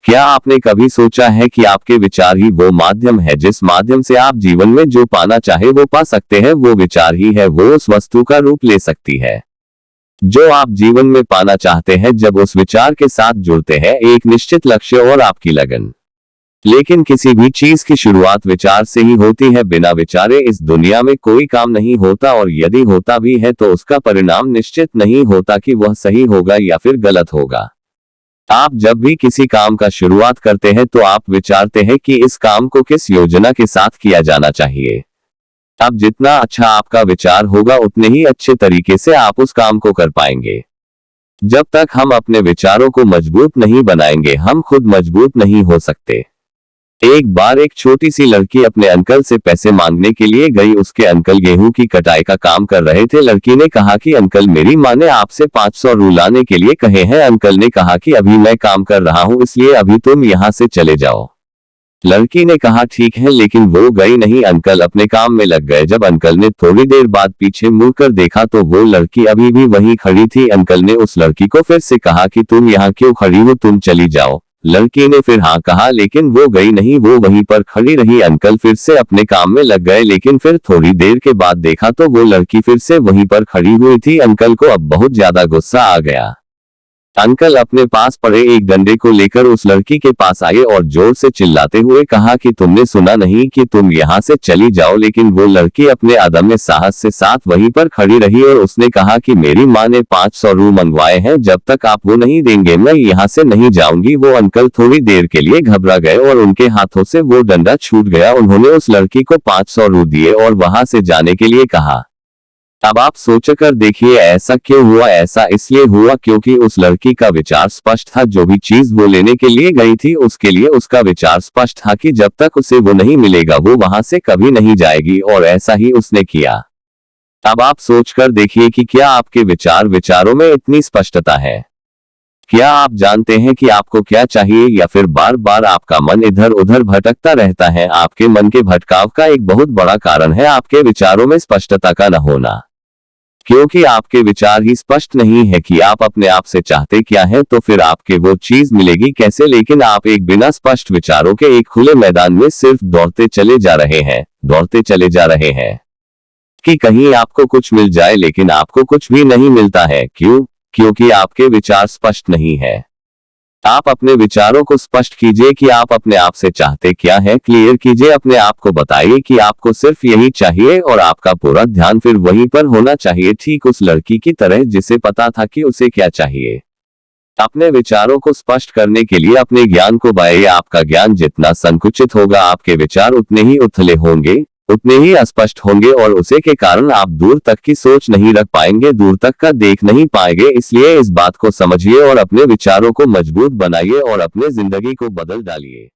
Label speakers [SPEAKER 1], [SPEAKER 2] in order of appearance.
[SPEAKER 1] क्या आपने कभी सोचा है कि आपके विचार ही वो माध्यम है जिस माध्यम से आप जीवन में जो पाना चाहे वो पा सकते हैं। वो विचार ही है वो उस वस्तु का रूप ले सकती है जो आप जीवन में पाना चाहते हैं। जब उस विचार के साथ जुड़ते हैं एक निश्चित लक्ष्य और आपकी लगन। लेकिन किसी भी चीज की शुरुआत विचार से ही होती है। बिना विचारे इस दुनिया में कोई काम नहीं होता, और यदि होता भी है तो उसका परिणाम निश्चित नहीं होता कि वह सही होगा या फिर गलत होगा। आप जब भी किसी काम का शुरुआत करते हैं तो आप विचारते हैं कि इस काम को किस योजना के साथ किया जाना चाहिए। अब जितना अच्छा आपका विचार होगा उतने ही अच्छे तरीके से आप उस काम को कर पाएंगे। जब तक हम अपने विचारों को मजबूत नहीं बनाएंगे हम खुद मजबूत नहीं हो सकते। एक बार एक छोटी सी लड़की अपने अंकल से पैसे मांगने के लिए गई। उसके अंकल गेहूं की कटाई का काम कर रहे थे। लड़की ने कहा कि अंकल मेरी माँ ने आपसे 500 रू लाने के लिए कहे हैं। अंकल ने कहा कि अभी मैं काम कर रहा हूँ इसलिए अभी तुम यहाँ से चले जाओ। लड़की ने कहा ठीक है, लेकिन वो गई नहीं। अंकल अपने काम में लग गए। जब अंकल ने थोड़ी देर बाद पीछे मुड़कर देखा तो वो लड़की अभी भी वहीं खड़ी थी। अंकल ने उस लड़की को फिर से कहा कि तुम यहाँ क्यों खड़ी हो, तुम चली जाओ। लड़की ने फिर हाँ कहा लेकिन वो गई नहीं, वो वहीं पर खड़ी रही। अंकल फिर से अपने काम में लग गए, लेकिन फिर थोड़ी देर के बाद देखा तो वो लड़की फिर से वहीं पर खड़ी हुई थी। अंकल को अब बहुत ज्यादा गुस्सा आ गया। अंकल अपने पास पड़े एक डंडे को लेकर उस लड़की के पास आए और जोर से चिल्लाते हुए कहा कि तुमने सुना नहीं कि तुम यहाँ से चली जाओ। लेकिन वो लड़की अपने अदम्य साहस से साथ वहीं पर खड़ी रही और उसने कहा कि मेरी माँ ने 500 रू मंगवाए हैं, जब तक आप वो नहीं देंगे मैं यहाँ से नहीं जाऊंगी। वो अंकल थोड़ी देर के लिए घबरा गए और उनके हाथों से वो डंडा छूट गया। उन्होंने उस लड़की को 500 रू दिए और वहां से जाने के लिए कहा। अब आप सोचकर देखिए ऐसा क्यों हुआ। ऐसा इसलिए हुआ क्योंकि उस लड़की का विचार स्पष्ट था। जो भी चीज वो लेने के लिए गई थी उसके लिए उसका विचार स्पष्ट था कि जब तक उसे वो नहीं मिलेगा वो वहां से कभी नहीं जाएगी, और ऐसा ही उसने किया। अब आप सोचकर देखिए कि क्या आपके विचारों में इतनी स्पष्टता है। क्या आप जानते हैं कि आपको क्या चाहिए, या फिर बार बार आपका मन इधर उधर भटकता रहता है। आपके मन के भटकाव का एक बहुत बड़ा कारण है आपके विचारों में स्पष्टता का न होना। क्योंकि आपके विचार ही स्पष्ट नहीं है कि आप अपने आप से चाहते क्या है, तो फिर आपके वो चीज मिलेगी कैसे। लेकिन आप एक बिना स्पष्ट विचारों के एक खुले मैदान में सिर्फ दौड़ते चले जा रहे हैं कि कहीं आपको कुछ मिल जाए, लेकिन आपको कुछ भी नहीं मिलता है। क्यों? क्योंकि आपके विचार स्पष्ट नहीं है। आप अपने विचारों को स्पष्ट कीजिए कि आप अपने आप से चाहते क्या है। क्लियर कीजिए, अपने आप को बताइए कि आपको सिर्फ यही चाहिए, और आपका पूरा ध्यान फिर वहीं पर होना चाहिए, ठीक उस लड़की की तरह जिसे पता था कि उसे क्या चाहिए। अपने विचारों को स्पष्ट करने के लिए अपने ज्ञान को बढ़ाइए। आपका ज्ञान जितना संकुचित होगा आपके विचार उतने ही उथले होंगे, उतने ही अस्पष्ट होंगे, और उसे के कारण आप दूर तक की सोच नहीं रख पाएंगे, दूर तक का देख नहीं पाएंगे। इसलिए इस बात को समझिए और अपने विचारों को मजबूत बनाइए और अपने जिंदगी को बदल डालिए।